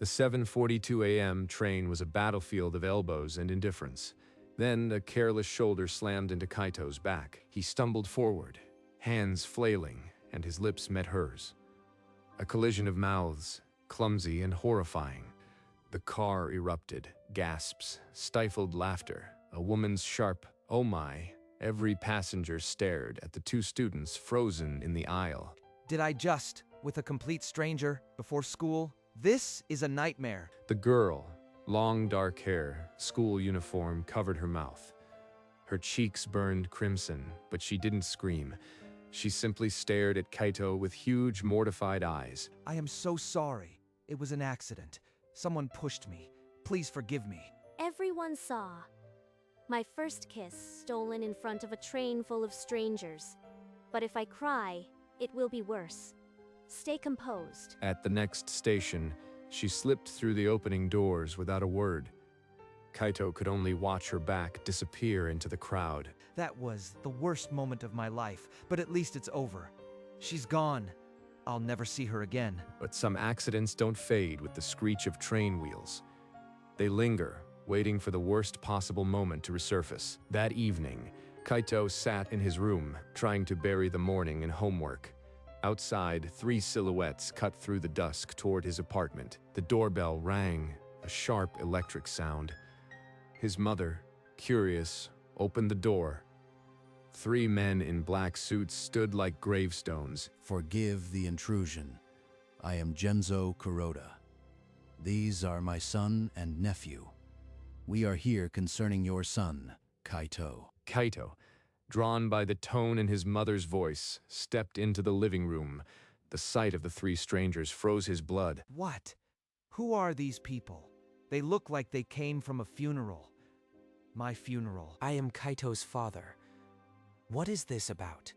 The 7:42 a.m. train was a battlefield of elbows and indifference. Then a careless shoulder slammed into Kaito's back. He stumbled forward, hands flailing, and his lips met hers. A collision of mouths, clumsy and horrifying. The car erupted, gasps, stifled laughter, a woman's sharp, "Oh my." Every passenger stared at the two students frozen in the aisle. Did I just, with a complete stranger, before school? This is a nightmare. The girl, long dark hair, school uniform covered her mouth. Her cheeks burned crimson, but she didn't scream. She simply stared at Kaito with huge, mortified eyes. I am so sorry. It was an accident. Someone pushed me. Please forgive me. Everyone saw. My first kiss stolen in front of a train full of strangers. But if I cry, it will be worse. Stay composed. At the next station, she slipped through the opening doors without a word. Kaito could only watch her back disappear into the crowd. That was the worst moment of my life, but at least it's over. She's gone. I'll never see her again. But some accidents don't fade with the screech of train wheels. They linger, waiting for the worst possible moment to resurface. That evening, Kaito sat in his room, trying to bury the morning in homework. Outside, 3 silhouettes cut through the dusk toward his apartment. The doorbell rang, a sharp electric sound. His mother, curious, opened the door. 3 men in black suits stood like gravestones. Forgive the intrusion. I am Genzo Kuroda. These are my son and nephew. We are here concerning your son, Kaito. Kaito, drawn by the tone in his mother's voice, stepped into the living room. The sight of the 3 strangers froze his blood. What? Who are these people? They look like they came from a funeral. My funeral. I am Kaito's father. What is this about?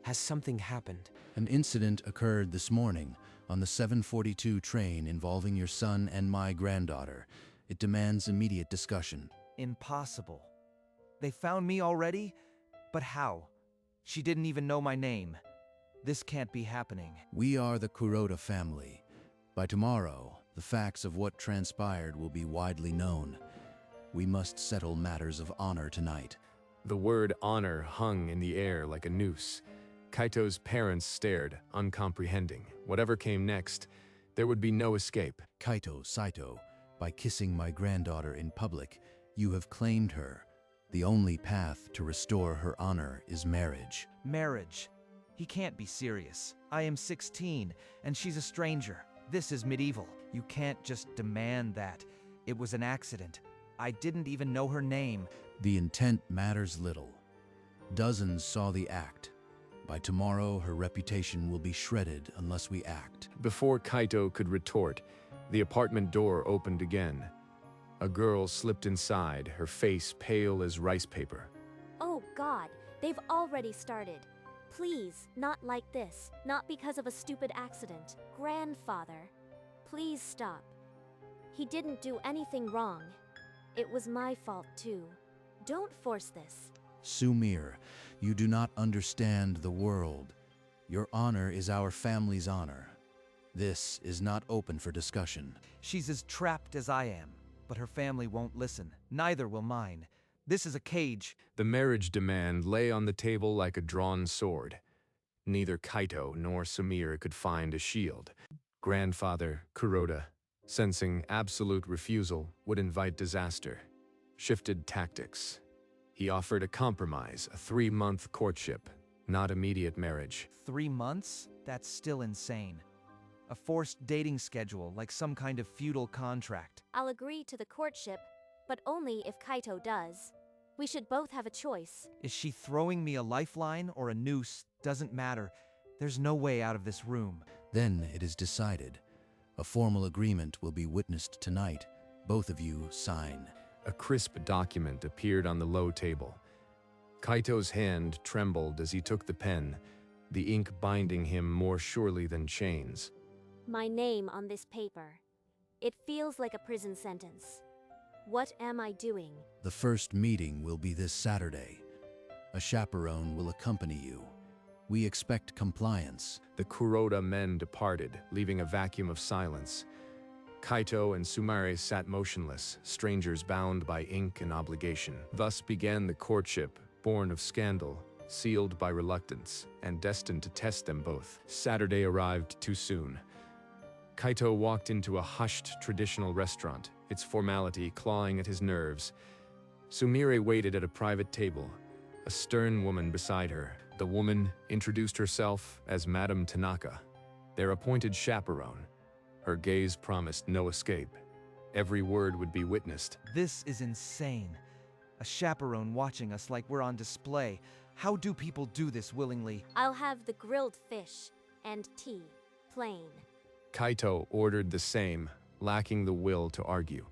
Has something happened? An incident occurred this morning on the 7:42 train involving your son and my granddaughter. It demands immediate discussion. Impossible. They found me already? But how? She didn't even know my name. This can't be happening. We are the Kuroda family. By tomorrow, the facts of what transpired will be widely known. We must settle matters of honor tonight. The word honor hung in the air like a noose. Kaito's parents stared, uncomprehending. Whatever came next, there would be no escape. Kaito Saito, by kissing my granddaughter in public, you have claimed her. The only path to restore her honor is marriage. Marriage? He can't be serious. I am 16, and she's a stranger. This is medieval. You can't just demand that. It was an accident. I didn't even know her name. The intent matters little. Dozens saw the act. By tomorrow, her reputation will be shredded unless we act. Before Kaito could retort, the apartment door opened again. A girl slipped inside, her face pale as rice paper. Oh God, they've already started. Please, not like this. Not because of a stupid accident. Grandfather, please stop. He didn't do anything wrong. It was my fault too. Don't force this. Sumir, you do not understand the world. Your honor is our family's honor. This is not open for discussion. She's as trapped as I am, but her family won't listen. Neither will mine. This is a cage. The marriage demand lay on the table like a drawn sword. Neither Kaito nor Sumir could find a shield. Grandfather Kuroda, sensing absolute refusal would invite disaster, shifted tactics. He offered a compromise, a 3-month courtship, not immediate marriage. 3 months? That's still insane. A forced dating schedule, like some kind of feudal contract. I'll agree to the courtship, but only if Kaito does. We should both have a choice. Is she throwing me a lifeline or a noose? Doesn't matter. There's no way out of this room. Then it is decided. A formal agreement will be witnessed tonight. Both of you sign. A crisp document appeared on the low table. Kaito's hand trembled as he took the pen, the ink binding him more surely than chains. My name on this paper. It feels like a prison sentence. What am I doing? The first meeting will be this Saturday. A chaperone will accompany you. We expect compliance. The Kuroda men departed, leaving a vacuum of silence. Kaito and Sumire sat motionless, strangers bound by ink and obligation. Thus began the courtship, born of scandal, sealed by reluctance, and destined to test them both. Saturday arrived too soon. Kaito walked into a hushed, traditional restaurant, its formality clawing at his nerves. Sumire waited at a private table, a stern woman beside her. The woman introduced herself as Madame Tanaka, their appointed chaperone. Her gaze promised no escape. Every word would be witnessed. This is insane. A chaperone watching us like we're on display. How do people do this willingly? I'll have the grilled fish and tea, plain. Kaito ordered the same, lacking the will to argue.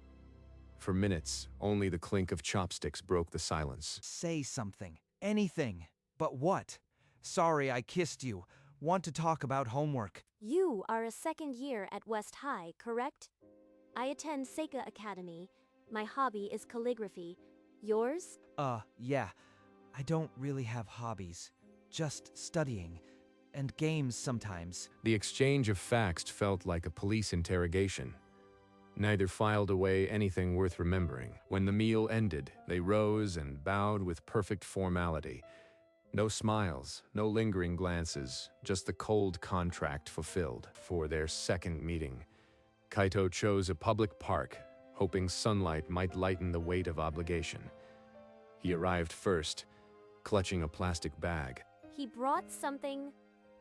For minutes, only the clink of chopsticks broke the silence. Say something. Anything. But what? Sorry I kissed you. Want to talk about homework. You are a second year at West High, correct? I attend Seika Academy. My hobby is calligraphy. Yours? Yeah. I don't really have hobbies. Just studying. And games sometimes. The exchange of facts felt like a police interrogation. Neither filed away anything worth remembering. When the meal ended, they rose and bowed with perfect formality. No smiles, no lingering glances, just the cold contract fulfilled. For their second meeting, Kaito chose a public park, hoping sunlight might lighten the weight of obligation. He arrived first, clutching a plastic bag. He brought something.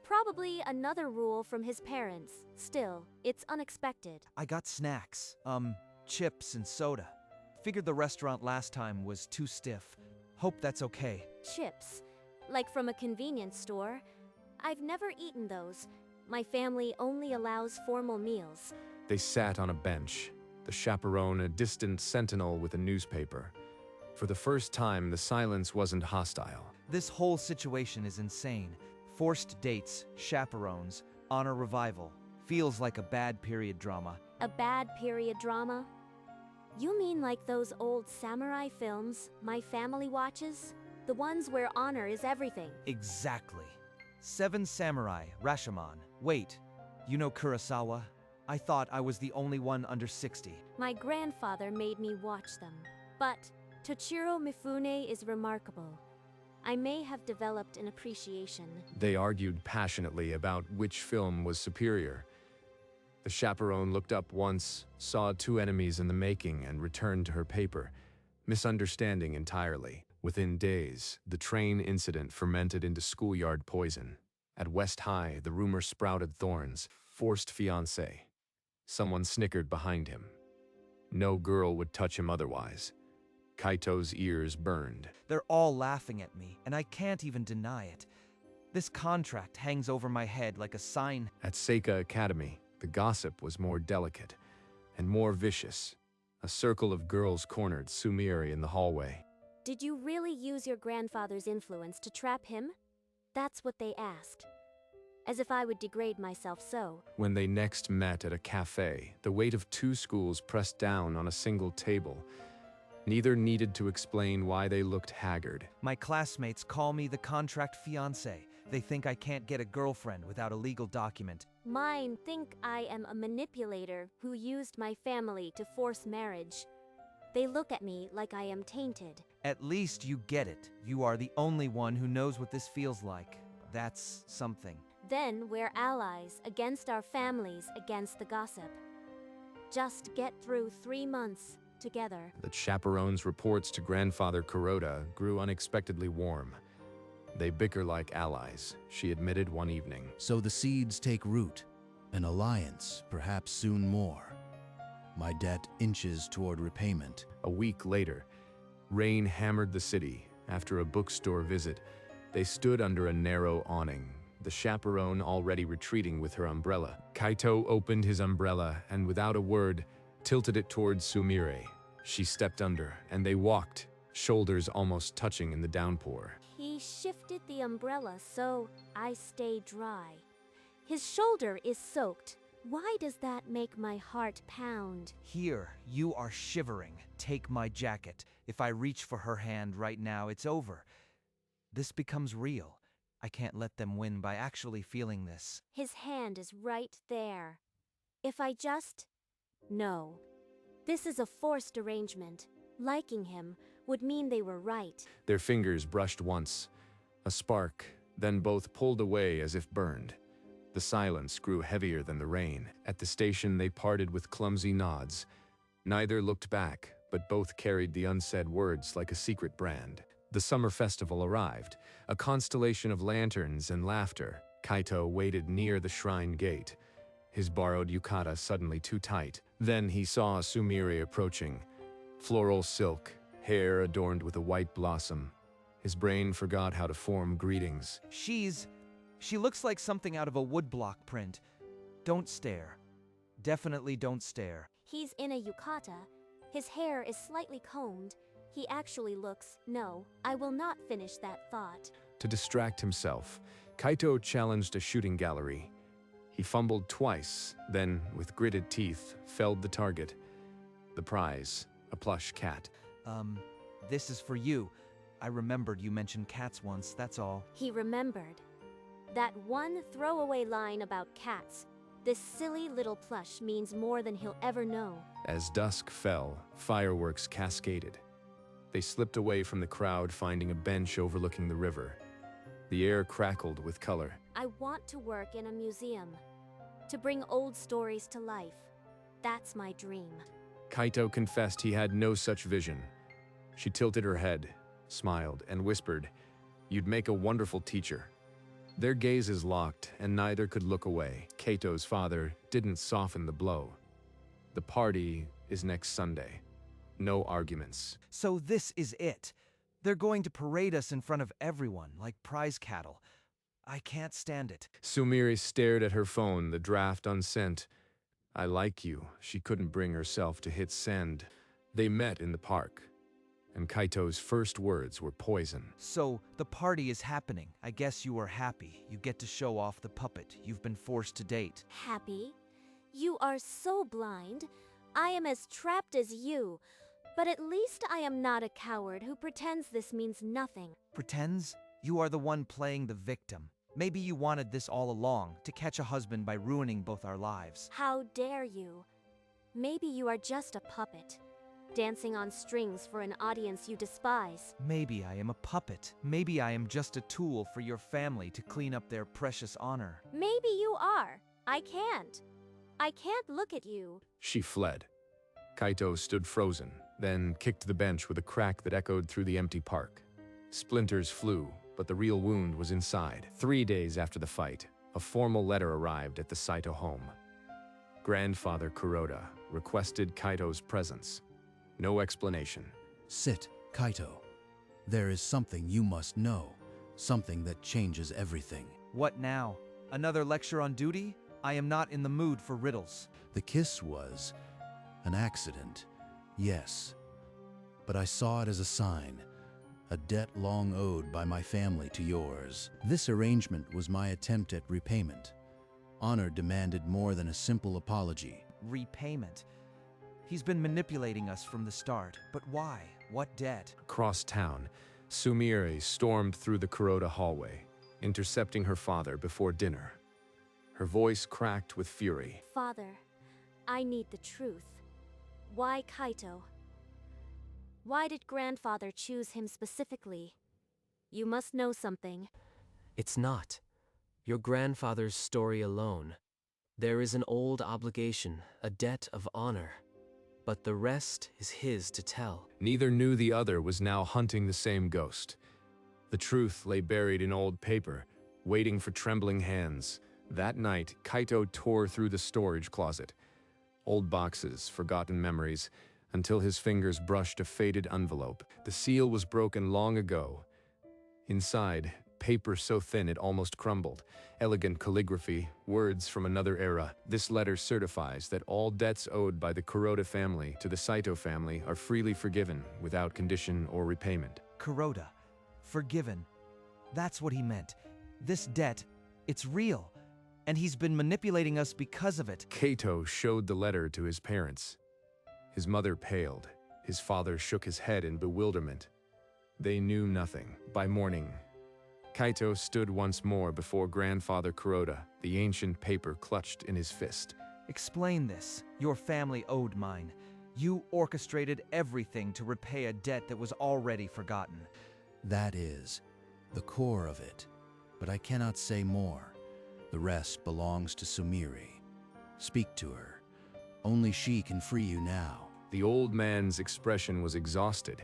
Probably another rule from his parents. Still, it's unexpected. I got snacks. Chips and soda. Figured the restaurant last time was too stiff. Hope that's okay. Chips. Like from a convenience store. I've never eaten those. My family only allows formal meals. They sat on a bench, the chaperone a distant sentinel with a newspaper. For the first time, the silence wasn't hostile. This whole situation is insane. Forced dates, chaperones, honor revival. Feels like a bad period drama. A bad period drama? You mean like those old samurai films my family watches? The ones where honor is everything. Exactly. Seven Samurai, Rashomon. Wait, you know Kurosawa? I thought I was the only one under 60. My grandfather made me watch them. But Toshiro Mifune is remarkable. I may have developed an appreciation. They argued passionately about which film was superior. The chaperone looked up once, saw two enemies in the making, and returned to her paper, misunderstanding entirely. Within days, the train incident fermented into schoolyard poison. At West High, the rumor sprouted thorns. Forced fiancé. Someone snickered behind him. No girl would touch him otherwise. Kaito's ears burned. They're all laughing at me, and I can't even deny it. This contract hangs over my head like a sign. At Seika Academy, the gossip was more delicate and more vicious. A circle of girls cornered Sumire in the hallway. Did you really use your grandfather's influence to trap him? That's what they asked. As if I would degrade myself so. When they next met at a cafe, the weight of two schools pressed down on a single table. Neither needed to explain why they looked haggard. My classmates call me the contract fiancé. They think I can't get a girlfriend without a legal document. Mine think I am a manipulator who used my family to force marriage. They look at me like I am tainted. At least you get it. You are the only one who knows what this feels like. That's something. Then we're allies against our families, against the gossip. Just get through 3 months together. The chaperone's reports to grandfather Kuroda grew unexpectedly warm. They bicker like allies, she admitted one evening. So the seeds take root. An alliance, perhaps soon more. My debt inches toward repayment. A week later, rain hammered the city. After a bookstore visit, they stood under a narrow awning, the chaperone already retreating with her umbrella. Kaito opened his umbrella and, without a word, tilted it towards Sumire. She stepped under, and they walked, shoulders almost touching in the downpour. He shifted the umbrella so I stay dry. His shoulder is soaked. Why does that make my heart pound? Here, you are shivering. Take my jacket. If I reach for her hand right now, it's over. This becomes real. I can't let them win by actually feeling this. His hand is right there. If I just No. This is a forced arrangement. Liking him would mean they were right. Their fingers brushed once. A spark, then both pulled away as if burned. The silence grew heavier than the rain. At the station, they parted with clumsy nods. Neither looked back, but both carried the unsaid words like a secret brand. The summer festival arrived, a constellation of lanterns and laughter. Kaito waited near the shrine gate, his borrowed yukata suddenly too tight. Then he saw Sumire approaching. Floral silk, hair adorned with a white blossom. His brain forgot how to form greetings. She looks like something out of a woodblock print. Don't stare. Definitely don't stare. He's in a yukata. His hair is slightly combed. He actually looks, no, I will not finish that thought. To distract himself, Kaito challenged a shooting gallery. He fumbled twice, then, with gritted teeth, felled the target. The prize, a plush cat. This is for you. I remembered you mentioned cats once, that's all. He remembered. That one throwaway line about cats. This silly little plush means more than he'll ever know. As dusk fell, fireworks cascaded. They slipped away from the crowd, finding a bench overlooking the river. The air crackled with color. I want to work in a museum. To bring old stories to life. That's my dream. Kaito confessed he had no such vision. She tilted her head, smiled, and whispered, "You'd make a wonderful teacher." Their gazes locked, and neither could look away. Kaito's father didn't soften the blow. The party is next Sunday. No arguments. So this is it. They're going to parade us in front of everyone, like prize cattle. I can't stand it. Sumire stared at her phone, the draft unsent. "I like you." She couldn't bring herself to hit send. They met in the park, and Kaito's first words were poison. So, the party is happening. I guess you are happy. You get to show off the puppet you've been forced to date. Happy? You are so blind. I am as trapped as you. But at least I am not a coward who pretends this means nothing. Pretends? You are the one playing the victim. Maybe you wanted this all along, to catch a husband by ruining both our lives. How dare you? Maybe you are just a puppet, dancing on strings for an audience you despise. Maybe I am a puppet. Maybe I am just a tool for your family to clean up their precious honor. Maybe you are. I can't. I can't look at you. She fled. Kaito stood frozen, then kicked the bench with a crack that echoed through the empty park. Splinters flew, but the real wound was inside. 3 days after the fight, a formal letter arrived at the Saito home. Grandfather Kuroda requested Kaito's presence. No explanation. Sit, Kaito. There is something you must know, something that changes everything. What now? Another lecture on duty? I am not in the mood for riddles. The kiss was an accident, yes. But I saw it as a sign, a debt long owed by my family to yours. This arrangement was my attempt at repayment. Honor demanded more than a simple apology. Repayment. He's been manipulating us from the start, but why? What debt? Across town, Sumire stormed through the Kuroda hallway, intercepting her father before dinner. Her voice cracked with fury. Father, I need the truth. Why Kaito? Why did grandfather choose him specifically? You must know something. It's not your grandfather's story alone. There is an old obligation, a debt of honor. But the rest is his to tell. Neither knew the other was now hunting the same ghost. The truth lay buried in old paper, waiting for trembling hands. That night, Kaito tore through the storage closet. Old boxes, forgotten memories, until his fingers brushed a faded envelope. The seal was broken long ago. Inside, paper so thin it almost crumbled. Elegant calligraphy, words from another era. This letter certifies that all debts owed by the Kuroda family to the Saito family are freely forgiven without condition or repayment. Kuroda. Forgiven. That's what he meant. This debt, it's real. And he's been manipulating us because of it. Kaito showed the letter to his parents. His mother paled. His father shook his head in bewilderment. They knew nothing. By morning, Kaito stood once more before grandfather Kuroda, the ancient paper clutched in his fist. Explain this. Your family owed mine. You orchestrated everything to repay a debt that was already forgotten. That is the core of it, but I cannot say more. The rest belongs to Sumire. Speak to her. Only she can free you now. The old man's expression was exhausted,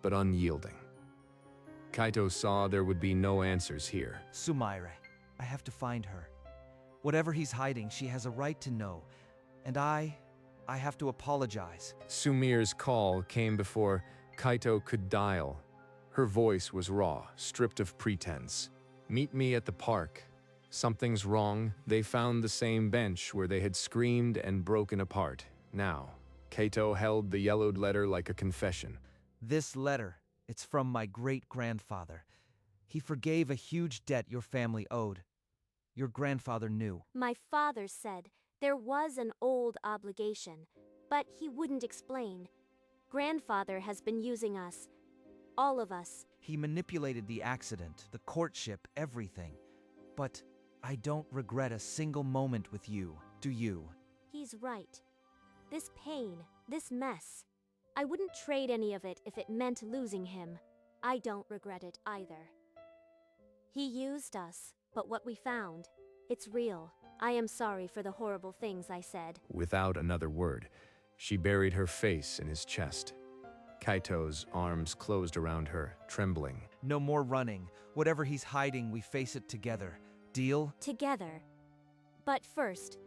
but unyielding. Kaito saw there would be no answers here. Sumire, I have to find her. Whatever he's hiding, she has a right to know. And I have to apologize. Sumir's call came before Kaito could dial. Her voice was raw, stripped of pretense. Meet me at the park. Something's wrong. They found the same bench where they had screamed and broken apart. Now, Kaito held the yellowed letter like a confession. This letter, it's from my great-grandfather. He forgave a huge debt your family owed. Your grandfather knew. My father said there was an old obligation, but he wouldn't explain. Grandfather has been using us. All of us. He manipulated the accident, the courtship, everything. But I don't regret a single moment with you, do you? He's right. This pain, this mess. I wouldn't trade any of it if it meant losing him. I don't regret it either. He used us, but what we found, it's real. I am sorry for the horrible things I said. Without another word, she buried her face in his chest. Kaito's arms closed around her, trembling. No more running. Whatever he's hiding, we face it together. Deal? Together. But first,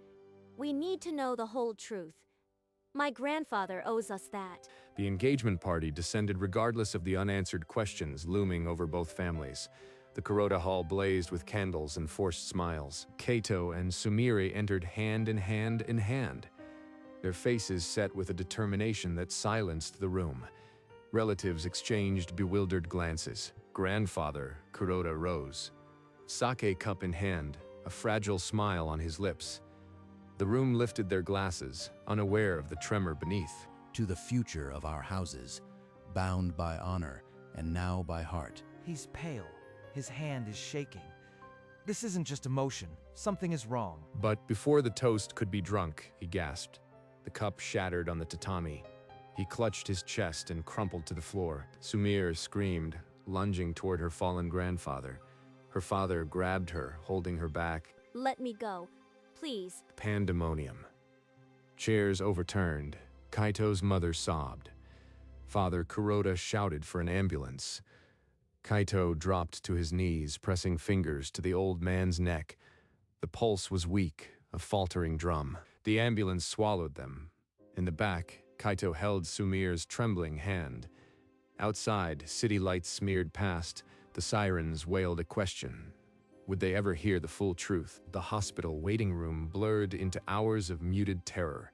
we need to know the whole truth. My grandfather owes us that. The engagement party descended regardless of the unanswered questions looming over both families. The Kuroda hall blazed with candles and forced smiles. Kaito and Sumire entered hand in hand in hand, their faces set with a determination that silenced the room. Relatives exchanged bewildered glances. Grandfather Kuroda rose, sake cup in hand, a fragile smile on his lips. The room lifted their glasses, unaware of the tremor beneath. To the future of our houses, bound by honor and now by heart. He's pale. His hand is shaking. This isn't just emotion. Something is wrong. But before the toast could be drunk, he gasped. The cup shattered on the tatami. He clutched his chest and crumpled to the floor. Sumire screamed, lunging toward her fallen grandfather. Her father grabbed her, holding her back. Let me go, please. Pandemonium. Chairs overturned. Kaito's mother sobbed. Father Kuroda shouted for an ambulance. Kaito dropped to his knees, pressing fingers to the old man's neck. The pulse was weak, a faltering drum. The ambulance swallowed them. In the back, Kaito held Sumire's trembling hand. Outside, city lights smeared past. The sirens wailed a question. Would they ever hear the full truth? The hospital waiting room blurred into hours of muted terror.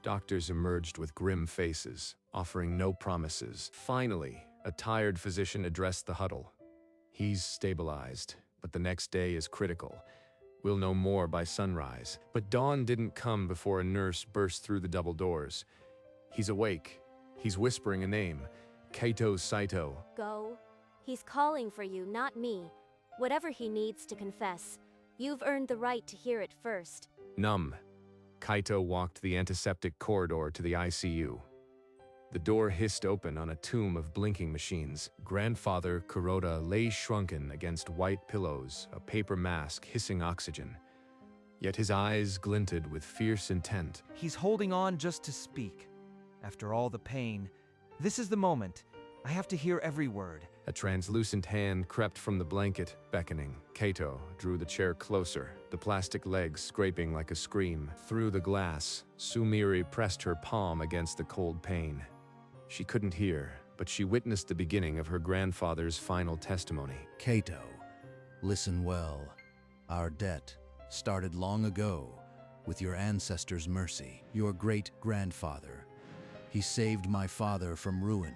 Doctors emerged with grim faces, offering no promises. Finally, a tired physician addressed the huddle. He's stabilized, but the next day is critical. We'll know more by sunrise. But dawn didn't come before a nurse burst through the double doors. He's awake. He's whispering a name. Kaito Saito. Go. He's calling for you, not me. Whatever he needs to confess, you've earned the right to hear it first. Numb, Kaito walked the antiseptic corridor to the ICU. The door hissed open on a tomb of blinking machines. Grandfather Kuroda lay shrunken against white pillows, a paper mask hissing oxygen. Yet his eyes glinted with fierce intent. He's holding on just to speak. After all the pain, this is the moment. I have to hear every word. A translucent hand crept from the blanket, beckoning. Kaito drew the chair closer, the plastic legs scraping like a scream. Through the glass, Sumire pressed her palm against the cold pane. She couldn't hear, but she witnessed the beginning of her grandfather's final testimony. Kaito, listen well. Our debt started long ago with your ancestors' mercy. Your great-grandfather. He saved my father from ruin.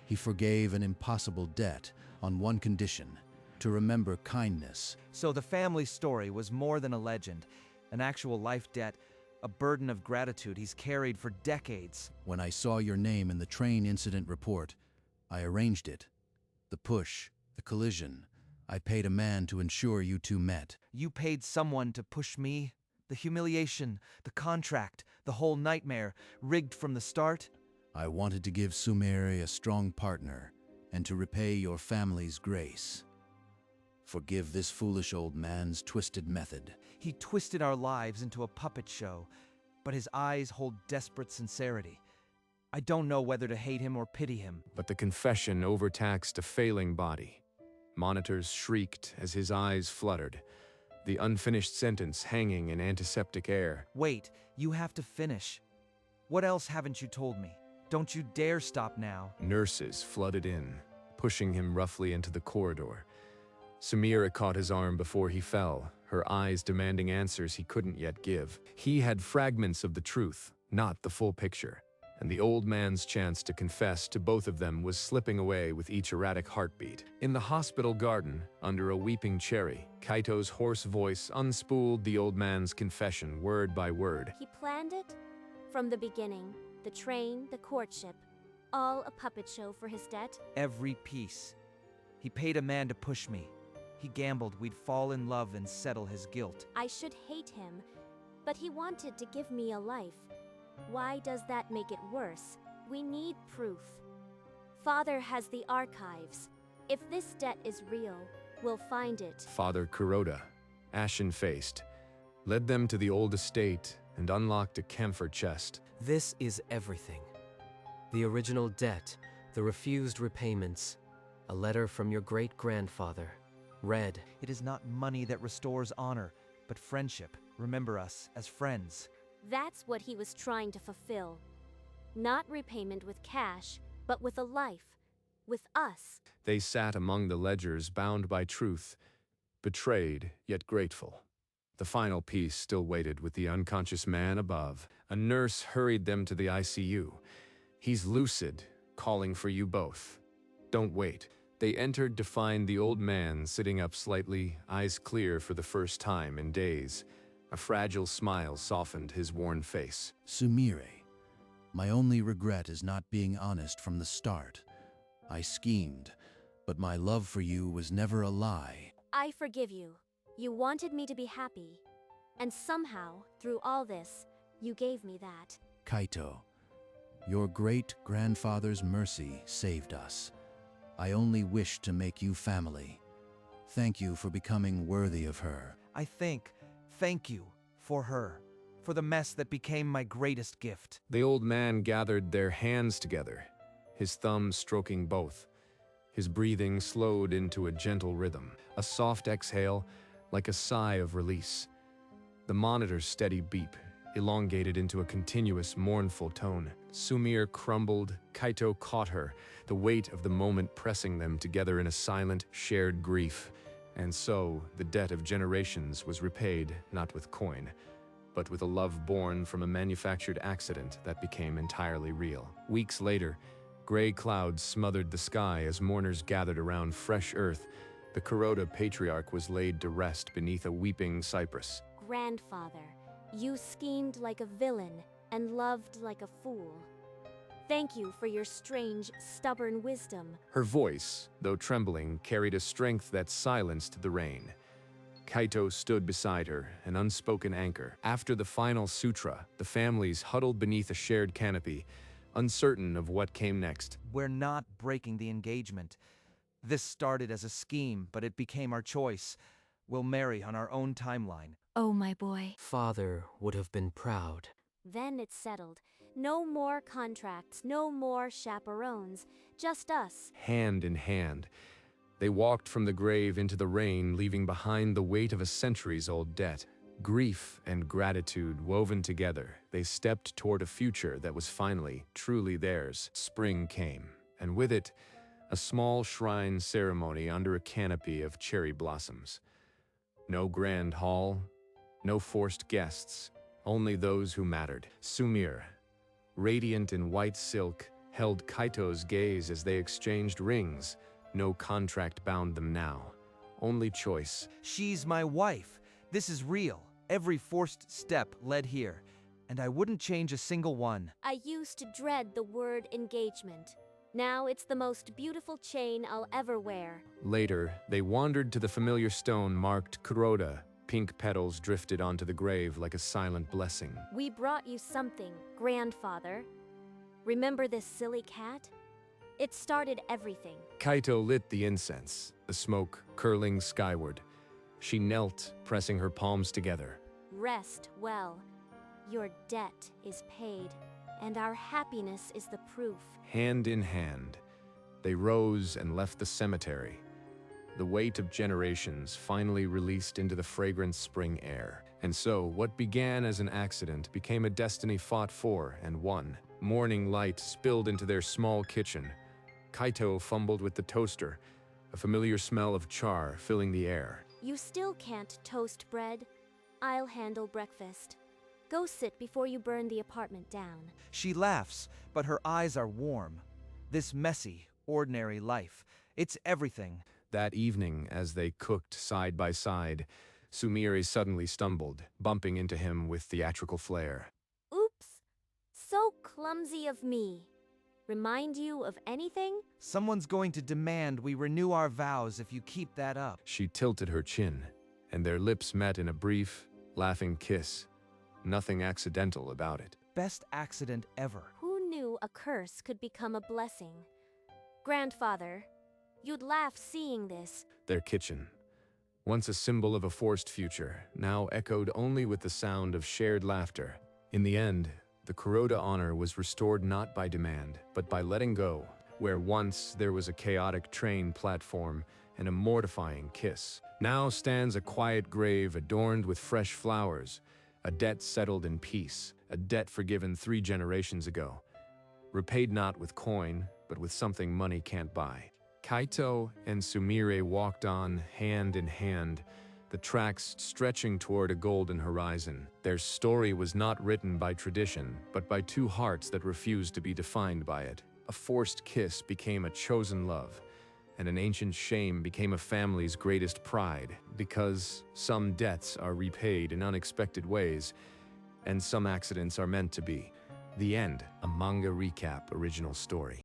He forgave an impossible debt on one condition, to remember kindness. So the family story was more than a legend, an actual life debt, a burden of gratitude he's carried for decades. When I saw your name in the train incident report, I arranged it. The push, the collision. I paid a man to ensure you two met. You paid someone to push me? The humiliation, the contract, the whole nightmare, rigged from the start. I wanted to give Sumire a strong partner and to repay your family's grace. Forgive this foolish old man's twisted method. He twisted our lives into a puppet show, but his eyes hold desperate sincerity. I don't know whether to hate him or pity him. But the confession overtaxed a failing body. Monitors shrieked as his eyes fluttered, the unfinished sentence hanging in antiseptic air. Wait, you have to finish. What else haven't you told me? Don't you dare stop now. Nurses flooded in, pushing him roughly into the corridor. Sumire caught his arm before he fell, her eyes demanding answers he couldn't yet give. He had fragments of the truth, not the full picture, and the old man's chance to confess to both of them was slipping away with each erratic heartbeat. In the hospital garden, under a weeping cherry, Kaito's hoarse voice unspooled the old man's confession word by word. He planned it from the beginning. The train, the courtship, all a puppet show for his debt. Every piece. He paid a man to push me. He gambled we'd fall in love and settle his guilt. I should hate him, but he wanted to give me a life. Why does that make it worse? We need proof. Father has the archives. If this debt is real, we'll find it. Father Kuroda, ashen-faced, led them to the old estate and unlocked a camphor chest. This is everything. The original debt, the refused repayments, a letter from your great-grandfather. Read. It is not money that restores honor, but friendship. Remember us as friends. That's what he was trying to fulfill. Not repayment with cash, but with a life. With us. They sat among the ledgers bound by truth, betrayed yet grateful. The final piece still waited with the unconscious man above. A nurse hurried them to the ICU. He's lucid, calling for you both. Don't wait. They entered to find the old man sitting up slightly, eyes clear for the first time in days. A fragile smile softened his worn face. Sumire, my only regret is not being honest from the start. I schemed, but my love for you was never a lie. I forgive you. You wanted me to be happy. And somehow, through all this, you gave me that. Kaito, your great-grandfather's mercy saved us. I only wish to make you family. Thank you for becoming worthy of her. Thank you for her, for the mess that became my greatest gift. The old man gathered their hands together, his thumbs stroking both. His breathing slowed into a gentle rhythm, a soft exhale, like a sigh of release. The monitor's steady beep elongated into a continuous, mournful tone. Sumire crumbled, Kaito caught her, the weight of the moment pressing them together in a silent, shared grief. And so, the debt of generations was repaid, not with coin, but with a love born from a manufactured accident that became entirely real. Weeks later, gray clouds smothered the sky as mourners gathered around fresh earth. The Kuroda patriarch was laid to rest beneath a weeping cypress. Grandfather, you schemed like a villain and loved like a fool. Thank you for your strange, stubborn wisdom. Her voice, though trembling, carried a strength that silenced the rain. Kaito stood beside her, an unspoken anchor. After the final sutra, the families huddled beneath a shared canopy, uncertain of what came next. We're not breaking the engagement. This started as a scheme, but it became our choice. We'll marry on our own timeline. Oh, my boy. Father would have been proud. Then it's settled. No more contracts, no more chaperones, just us. Hand in hand, they walked from the grave into the rain, leaving behind the weight of a centuries-old debt. Grief and gratitude woven together, they stepped toward a future that was finally, truly theirs. Spring came, and with it, a small shrine ceremony under a canopy of cherry blossoms. No grand hall, no forced guests, only those who mattered. Sumire, radiant in white silk, held Kaito's gaze as they exchanged rings. No contract bound them now, only choice. She's my wife. This is real. Every forced step led here, and I wouldn't change a single one. I used to dread the word engagement. Now it's the most beautiful chain I'll ever wear. Later, they wandered to the familiar stone marked Kuroda, Pink petals drifted onto the grave like a silent blessing. We brought you something, grandfather. Remember this silly cat? It started everything. Kaito lit the incense, the smoke curling skyward. She knelt, pressing her palms together. Rest well. Your debt is paid, and our happiness is the proof. Hand in hand, they rose and left the cemetery. The weight of generations finally released into the fragrant spring air. And so, what began as an accident became a destiny fought for and won. Morning light spilled into their small kitchen. Kaito fumbled with the toaster, a familiar smell of char filling the air. You still can't toast bread. I'll handle breakfast. Go sit before you burn the apartment down. She laughs, but her eyes are warm. This messy, ordinary life, it's everything. That evening, as they cooked side by side, Sumire suddenly stumbled, bumping into him with theatrical flair. Oops! So clumsy of me. Remind you of anything? Someone's going to demand we renew our vows if you keep that up. She tilted her chin, and their lips met in a brief, laughing kiss. Nothing accidental about it. Best accident ever. Who knew a curse could become a blessing? Grandfather, you'd laugh seeing this. Their kitchen, once a symbol of a forced future, now echoed only with the sound of shared laughter. In the end, the Kuroda honor was restored not by demand, but by letting go, where once there was a chaotic train platform and a mortifying kiss. Now stands a quiet grave adorned with fresh flowers, a debt settled in peace, a debt forgiven 3 generations ago, repaid not with coin, but with something money can't buy. Kaito and Sumire walked on, hand in hand, the tracks stretching toward a golden horizon. Their story was not written by tradition, but by 2 hearts that refused to be defined by it. A forced kiss became a chosen love, and an ancient shame became a family's greatest pride, because some debts are repaid in unexpected ways, and some accidents are meant to be. The end, a manga recap original story.